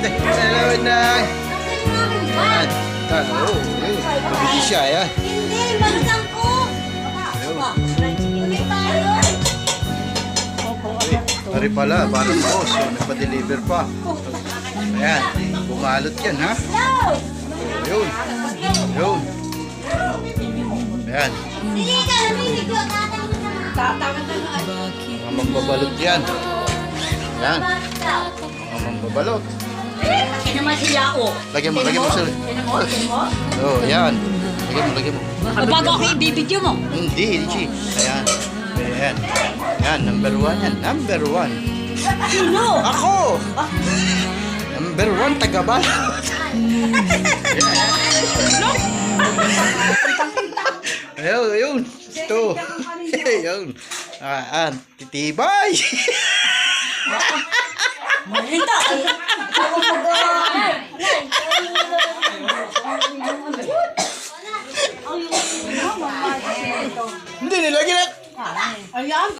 Hello, Inday. Ayan. Oo, yun. Mabili siya, ayan. Hindi, malusang ko. Ulit tayo. Pari pala, parang boss. Nagpa-deliver pa. Ayan. Bumalot yan, ha? Yun. Yun. Ayan. Hindi ka, naminig ko. Mga mambabalot yan. Ayan. Mga mambabalot. Laki naman sila, oh. Lagyan mo, sir. Oo, ayan. Lagyan mo. Bago ako ibibidyo mo. Hindi, Chi. Ayan. Ayan. Ayan, number 1 yan. Number 1. Sino? Ako! Number 1, taga-balot. Ayun, ayun. Ito. Ayun. Ayan. Titibay. Malinta. Hindi, nilagyan na. Ayan.